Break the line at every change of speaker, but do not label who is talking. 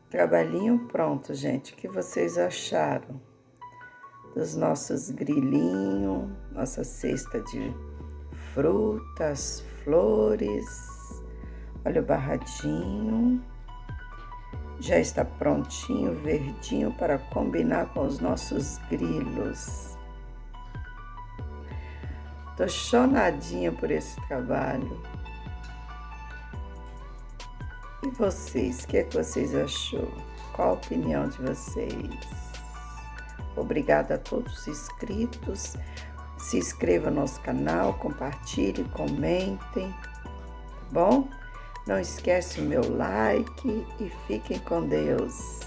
Trabalhinho pronto, gente. O que vocês acharam dos nossos grilinhos, nossa cesta de frutas, flores? Olha o barradinho. Já está prontinho, verdinho, para combinar com os nossos grilos. Tô chonadinha por esse trabalho. E vocês, o que vocês achou? Qual a opinião de vocês? Obrigada a todos os inscritos. Se inscreva no nosso canal, compartilhe, comentem, tá bom? Não esquece o meu like e fiquem com Deus.